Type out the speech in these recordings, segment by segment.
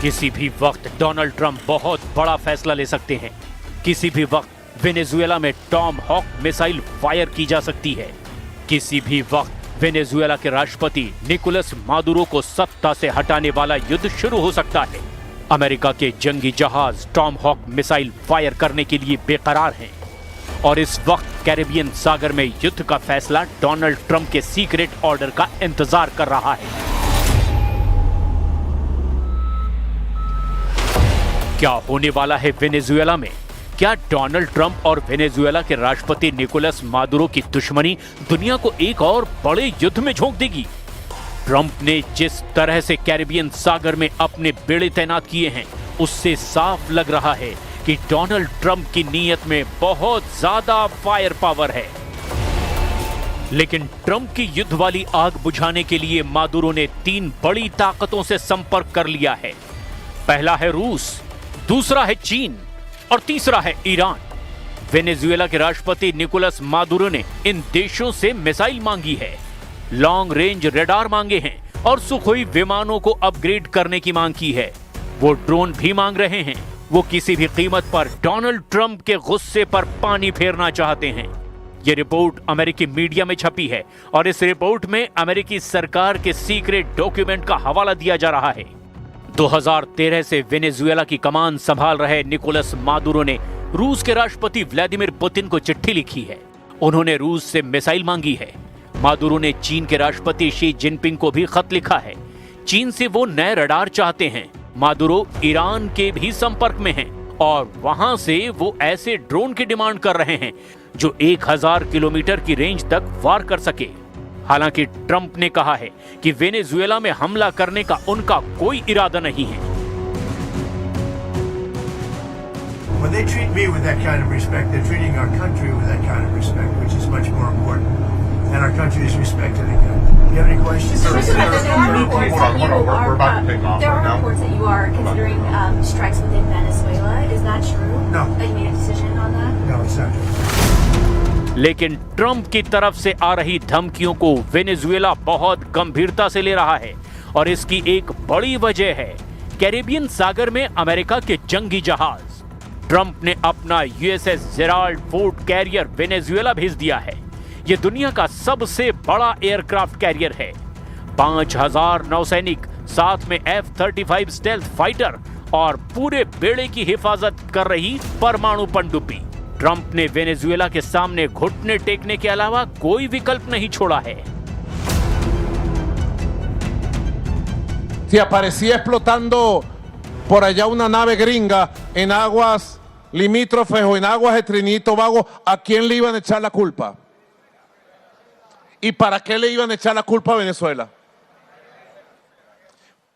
किसी भी वक्त डोनाल्ड ट्रंप बहुत बड़ा फैसला ले सकते हैं। किसी भी वक्त वेनेजुएला में टॉम हॉक मिसाइल फायर की जा सकती है। किसी भी वक्त वेनेजुएला के राष्ट्रपति निकोलस मादुरो को सत्ता से हटाने वाला युद्ध शुरू हो सकता है। अमेरिका के जंगी जहाज टॉम हॉक मिसाइल फायर करने के लिए बेकरार हैं और इस वक्त कैरेबियन सागर में युद्ध का फैसला डोनाल्ड ट्रंप के सीक्रेट ऑर्डर का इंतजार कर रहा है। क्या होने वाला है वेनेजुएला में? क्या डोनाल्ड ट्रंप और वेनेजुएला के राष्ट्रपति निकोलस मादुरो की दुश्मनी दुनिया को एक और बड़े युद्ध में झोंक देगी? ट्रंप ने जिस तरह से कैरेबियन सागर में अपने बेड़े तैनात किए हैं, उससे साफ लग रहा है कि डोनाल्ड ट्रंप की नीयत में बहुत ज्यादा फायर पावर है। लेकिन ट्रंप की युद्ध वाली आग बुझाने के लिए मादुरो ने 3 बड़ी ताकतों से संपर्क कर लिया है। पहला है रूस, दूसरा है चीन और तीसरा है ईरान। वेनेजुएला के राष्ट्रपति निकोलस मादुरो ने इन देशों से मिसाइल मांगी है, लॉन्ग रेंज रडार मांगे हैं और सुखोई विमानों को अपग्रेड करने की मांग की है। वो ड्रोन भी मांग रहे हैं। वो किसी भी कीमत पर डोनाल्ड ट्रंप के गुस्से पर पानी फेरना चाहते हैं। ये रिपोर्ट अमेरिकी मीडिया में छपी है और इस रिपोर्ट में अमेरिकी सरकार के सीक्रेट डॉक्यूमेंट का हवाला दिया जा रहा है। 2013 से वेनेजुएला की कमान संभाल रहे निकोलस मादुरो ने रूस के राष्ट्रपति व्लादिमीर पुतिन को चिट्ठी लिखी है। उन्होंने रूस से मिसाइल मांगी है। मादुरो ने चीन के राष्ट्रपति शी जिनपिंग को भी खत लिखा है। चीन से वो नए रडार चाहते हैं। मादुरो ईरान के भी संपर्क में हैं और वहां से वो ऐसे ड्रोन की डिमांड कर रहे हैं जो 1000 किलोमीटर की रेंज तक वार कर सके। हालांकि ट्रंप ने कहा है कि वेनेजुएला में हमला करने का उनका कोई इरादा नहीं है। When they treat me with that kind of respect, they're treating our country with that kind of respect, which is much more important. And our country is respected again. Do you have any questions? Mr. President, there are reports that you are considering strikes within Venezuela. Is that true? No. That you made a decision on that? No, it's not true. लेकिन Trump की तरफ से आ रही धमकियों को Venezuela बहुत गंभीरता से ले रहा है और इसकी एक बड़ी वजह है कैरेबियन सागर में अमेरिका के जंगी जहाज। ट्रंप ने अपना USS Gerald Ford carrier Venezuela भेज दिया है। यह दुनिया का सबसे बड़ा एयरक्राफ्ट कैरियर है। 5000 नौसैनिक, साथ में F-35 स्टेल्थ फाइटर और पूरे बेड़े की हिफाजत कर रही परमाणु पनडुब्बी। ट्रंप ने वेनेजुएला के सामने घुटने टेकने के अलावा कोई विकल्प नहीं छोड़ा है। Si aparecía explotando por allá una nave gringa en aguas limítrofes o en aguas de Trinidad y Tobago, ¿a quién le iban a echar la culpa? ¿Y para qué le iban a echar la culpa a Venezuela?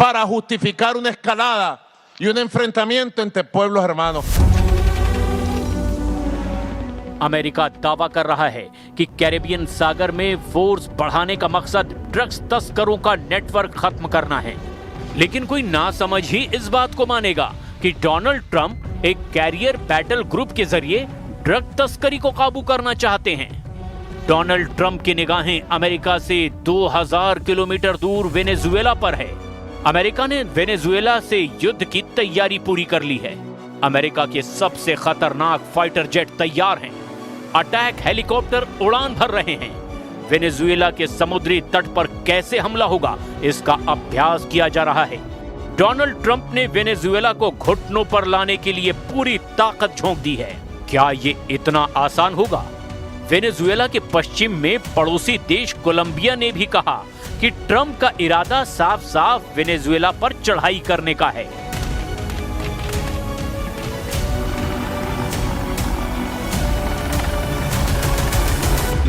Para justificar una escalada y un enfrentamiento entre pueblos hermanos. America दावा कर रहा है कि Caribbean सागर में force बढ़ाने का मकसद drugs तस्करों का नेटवर्क खत्म करना है। लेकिन कोई नासमझ ही इस बात को मानेगा कि डोनाल्ड ट्रंप एक कैरियर बैटल ग्रुप के जरिए ड्रग तस्करी को काबू करना चाहते हैं। डोनाल्ड ट्रंप की निगाहें अमेरिका से 2000 किलोमीटर दूर वेनेजुएला पर है। अमेरिका ने वेनेजुएला से युद्ध की तैयारी पूरी कर ली है। अमेरिका के सबसे खतरनाक फाइटर जेट तैयार हैं। अटैक हेलीकॉप्टर उड़ान भर रहे हैं। वेनेजुएला के समुद्री तट पर कैसे हमला होगा, इसका अभ्यास किया जा रहा है। डोनाल्ड ट्रंप ने वेनेजुएला को घुटनों पर लाने के लिए पूरी ताकत झोंक दी है। क्या ये इतना आसान होगा? वेनेजुएला के पश्चिम में पड़ोसी देश कोलंबिया ने भी कहा कि ट्रंप का इरादा साफ साफ वेनेजुएला पर चढ़ाई करने का है।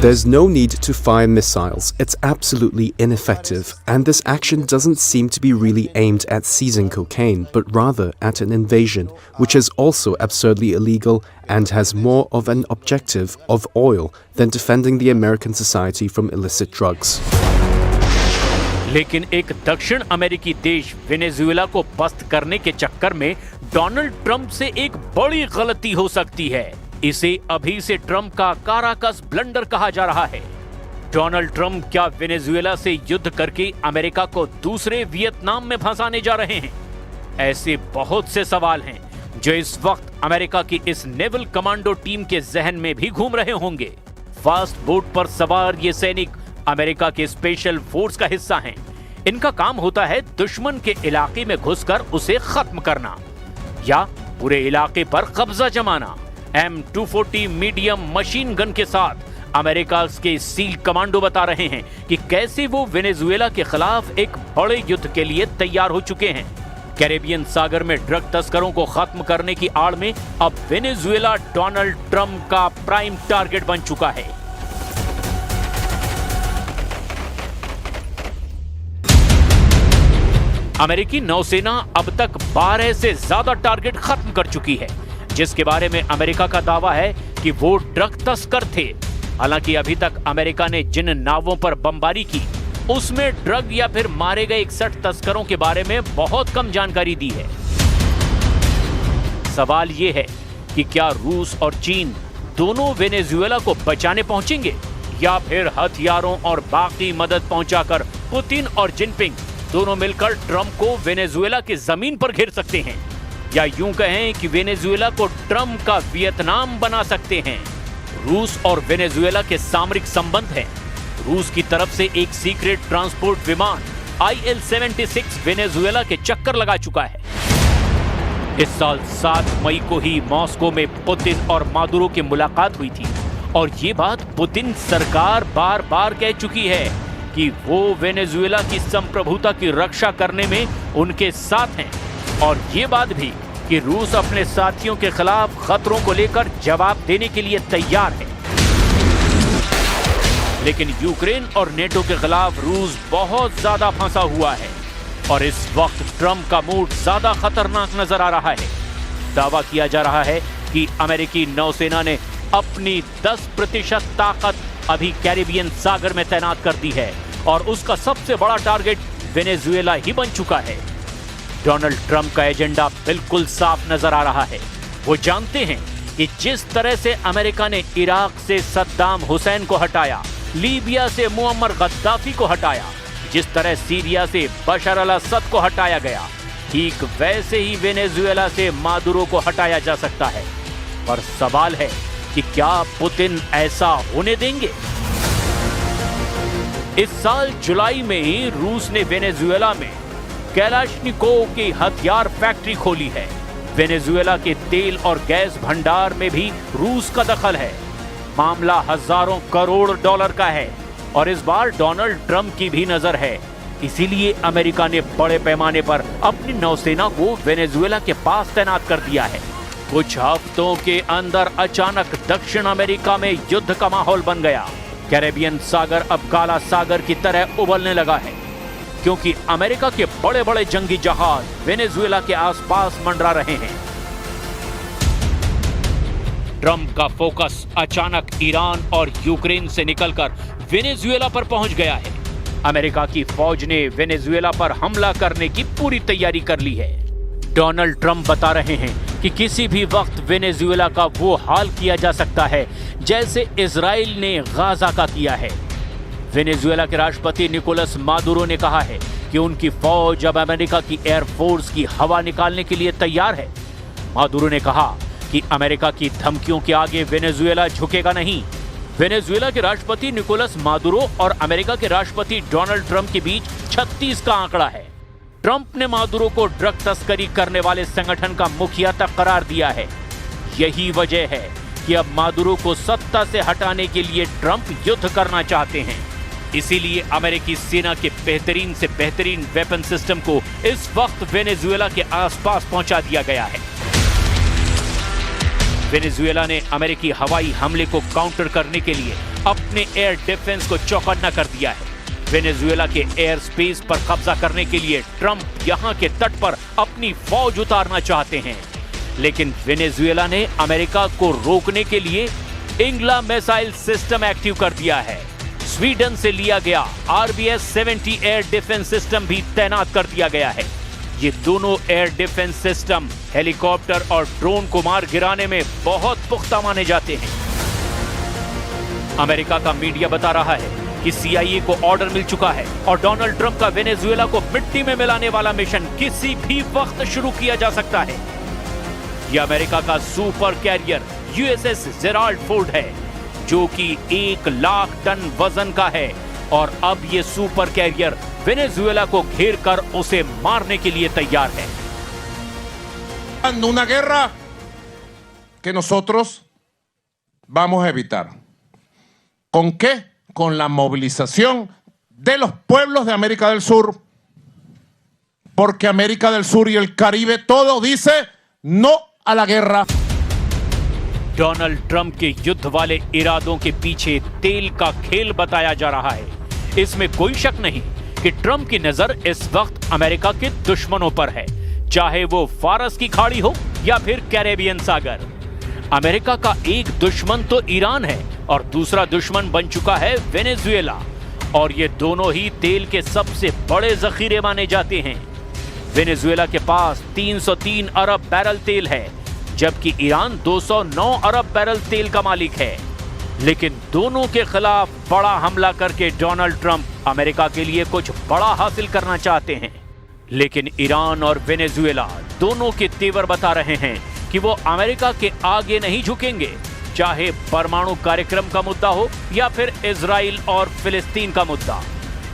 There's no need to fire missiles, it's absolutely ineffective, and this action doesn't seem to be really aimed at seizing cocaine, but rather at an invasion, which is also absurdly illegal and has more of an objective of oil than defending the American society from illicit drugs. लेकिन एक दक्षिण अमेरिकी देश Venezuela को पस्त करने के चक्कर में डोनाल्ड ट्रंप से एक बड़ी गलती हो सकती है। इसे अभी से ट्रंप का काराकस ब्लंडर कहा जा रहा है। डोनाल्ड ट्रंप क्या वेनेजुएला से युद्ध करके अमेरिका को दूसरे वियतनाम में फंसाने जा रहे हैं? ऐसे बहुत से सवाल हैं जो इस वक्त अमेरिका की इस नेवल कमांडो टीम के जहन में भी घूम रहे होंगे। फास्ट बोट पर सवार ये सैनिक अमेरिका के स्पेशल फोर्स का हिस्सा हैं। इनका काम होता है दुश्मन के इलाके में घुसकर उसे खत्म करना या पूरे इलाके पर कब्जा जमाना। M240 मीडियम मशीन गन के साथ अमेरिका के सील कमांडो बता रहे हैं कि कैसे वो वेनेजुएला के खिलाफ एक बड़े युद्ध के लिए तैयार हो चुके हैं। कैरेबियन सागर में ड्रग तस्करों को खत्म करने की आड़ में अब वेनेजुएला डोनाल्ड ट्रंप का प्राइम टारगेट बन चुका है। अमेरिकी नौसेना अब तक 12 से ज्यादा टारगेट खत्म कर चुकी है, जिसके बारे में अमेरिका का दावा है कि वो ड्रग तस्कर थे। हालांकि अभी तक अमेरिका ने जिन नावों पर बमबारी की उसमें ड्रग या फिर मारे गए 61 तस्करों के बारे में बहुत कम जानकारी दी है। सवाल यह है कि क्या रूस और चीन दोनों वेनेजुएला को बचाने पहुंचेंगे या फिर हथियारों और बाकी मदद पहुंचाकर पुतिन और जिनपिंग दोनों मिलकर ट्रंप को वेनेजुएला की जमीन पर घेर सकते हैं, या यूं कहें कि वेनेजुएला को ट्रंप का वियतनाम बना सकते हैं। रूस और वेनेजुएला के सामरिक संबंध हैं। रूस की तरफ से एक सीक्रेट ट्रांसपोर्ट विमान IL-76 वेनेजुएला के चक्कर लगा चुका है। इस साल 7 मई को ही मॉस्को में पुतिन और मादुरो की मुलाकात हुई थी और ये बात पुतिन सरकार बार बार कह चुकी है कि वो वेनेजुएला की संप्रभुता की रक्षा करने में उनके साथ हैं, और ये बात भी कि रूस अपने साथियों के खिलाफ खतरों को लेकर जवाब देने के लिए तैयार है। लेकिन यूक्रेन और नेटो के खिलाफ रूस बहुत ज्यादा फंसा हुआ है और इस वक्त ट्रंप का मूड ज्यादा खतरनाक नजर आ रहा है। दावा किया जा रहा है कि अमेरिकी नौसेना ने अपनी 10% ताकत अभी कैरिबियन सागर में तैनात कर दी है और उसका सबसे बड़ा टारगेट वेनेजुएला ही बन चुका है। डोनाल्ड ट्रंप का एजेंडा बिल्कुल साफ नजर आ रहा है। वो जानते हैं कि जिस तरह से अमेरिका ने इराक से सद्दाम हुसैन को हटाया, लीबिया से मुअम्मर गद्दाफी को हटाया, जिस तरह सीरिया से बशर अल असद को हटाया गया, ठीक वैसे ही वेनेजुएला से मादुरो को हटाया जा सकता है। पर सवाल है कि क्या पुतिन ऐसा होने देंगे? इस साल जुलाई में ही रूस ने वेनेजुएला में कैलाशनिकोव की हथियार फैक्ट्री खोली है। वेनेजुएला के तेल और गैस भंडार में भी रूस का दखल है। मामला हजारों करोड़ डॉलर का है और इस बार डोनाल्ड ट्रंप की भी नजर है। इसीलिए अमेरिका ने बड़े पैमाने पर अपनी नौसेना को वेनेजुएला के पास तैनात कर दिया है। कुछ हफ्तों के अंदर अचानक दक्षिण अमेरिका में युद्ध का माहौल बन गया। कैरेबियन सागर अब काला सागर की तरह उबलने लगा है, क्योंकि अमेरिका के बड़े बड़े जंगी जहाज वेनेजुएला के आसपास मंडरा रहे हैं। ट्रंप का फोकस अचानक ईरान और यूक्रेन से निकलकर वेनेजुएला पर पहुंच गया है। अमेरिका की फौज ने वेनेजुएला पर हमला करने की पूरी तैयारी कर ली है। डोनाल्ड ट्रंप बता रहे हैं कि किसी भी वक्त वेनेजुएला का वो हाल किया जा सकता है जैसे इजराइल ने गाजा का किया है। वेनेजुएला के राष्ट्रपति निकोलस मादुरो ने कहा है कि उनकी फौज अब अमेरिका की एयरफोर्स की हवा निकालने के लिए तैयार है। मादुरो ने कहा कि अमेरिका की धमकियों के आगे वेनेजुएला झुकेगा नहीं। वेनेजुएला के राष्ट्रपति निकोलस मादुरो और अमेरिका के राष्ट्रपति डोनाल्ड ट्रंप के बीच 36 का आंकड़ा है। ट्रंप ने मादुरो को ड्रग तस्करी करने वाले संगठन का मुखिया तक करार दिया है। यही वजह है कि अब मादुरो को सत्ता से हटाने के लिए ट्रंप युद्ध करना चाहते हैं। इसीलिए अमेरिकी सेना के बेहतरीन से बेहतरीन वेपन सिस्टम को इस वक्त वेनेजुएला के आसपास पहुंचा दिया गया है। वेनेजुएला ने अमेरिकी हवाई हमले को काउंटर करने के लिए अपने एयर डिफेंस को चौकन्ना कर दिया है। वेनेजुएला के एयर स्पेस पर कब्जा करने के लिए ट्रंप यहां के तट पर अपनी फौज उतारना चाहते हैं, लेकिन वेनेजुएला ने अमेरिका को रोकने के लिए इंग्ला मिसाइल सिस्टम एक्टिव कर दिया है। स्वीडन से लिया गया RBS-70 एयर डिफेंस सिस्टम भी तैनात कर दिया गया है। ये दोनों एयर डिफेंस सिस्टम हेलीकॉप्टर और ड्रोन को मार गिराने में बहुत पुख्ता माने जाते हैं। अमेरिका का मीडिया बता रहा है कि CIA को ऑर्डर मिल चुका है और डोनाल्ड ट्रंप का वेनेजुएला को मिट्टी में मिलाने वाला मिशन किसी भी वक्त शुरू किया जा सकता है। यह अमेरिका का super carrier USS Gerald Ford है, जो कि 1 लाख टन वजन का है और अब यह सुपर कैरियर वेनेजुएला को घेर कर उसे मारने के लिए तैयार है। Una guerra que nosotros vamos a evitar. ¿Con qué? Con la movilización de los pueblos de América del Sur. Porque América del Sur y el Caribe todo dice no a la guerra. Donald Trump के युद्ध वाले इरादों के पीछे तेल का खेल बताया जा रहा है। इसमें कोई शक नहीं कि ट्रंप की नजर इस वक्त अमेरिका के दुश्मनों पर है, चाहे वो फारस की खाड़ी हो या फिर कैरेबियन सागर। अमेरिका का एक दुश्मन तो ईरान है और दूसरा दुश्मन बन चुका है वेनेजुएला, और ये दोनों ही तेल के सबसे बड़े जखीरे माने जाते हैं। वेनेजुएला के पास 303 अरब बैरल तेल है, जबकि ईरान 209 अरब बैरल तेल का मालिक है। लेकिन दोनों के खिलाफ बड़ा हमला करके डोनाल्ड ट्रंप अमेरिका के लिए कुछ बड़ा हासिल करना चाहते हैं। लेकिन ईरान और वेनेजुएला दोनों के तेवर बता रहे हैं कि वो अमेरिका के आगे नहीं झुकेंगे, चाहे परमाणु कार्यक्रम का मुद्दा हो या फिर इजराइल और फिलिस्तीन का मुद्दा।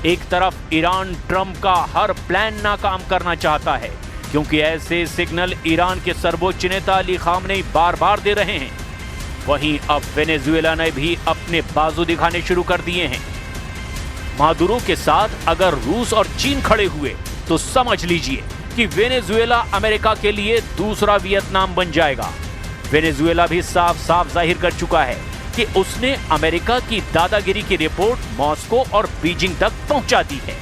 एक तरफ ईरान ट्रंप का हर प्लान नाकाम करना चाहता है, क्योंकि ऐसे सिग्नल ईरान के सर्वोच्च नेता अली खामनेई बार-बार दे रहे हैं। वहीं अब वेनेजुएला ने भी अपने बाजू दिखाने शुरू कर दिए हैं। मादुरो के साथ अगर रूस और चीन खड़े हुए तो समझ लीजिए कि वेनेजुएला अमेरिका के लिए दूसरा वियतनाम बन जाएगा। वेनेजुएला भी साफ साफ जाहिर कर चुका है कि उसने अमेरिका की दादागिरी की रिपोर्ट मॉस्को और बीजिंग तक पहुंचा दी है।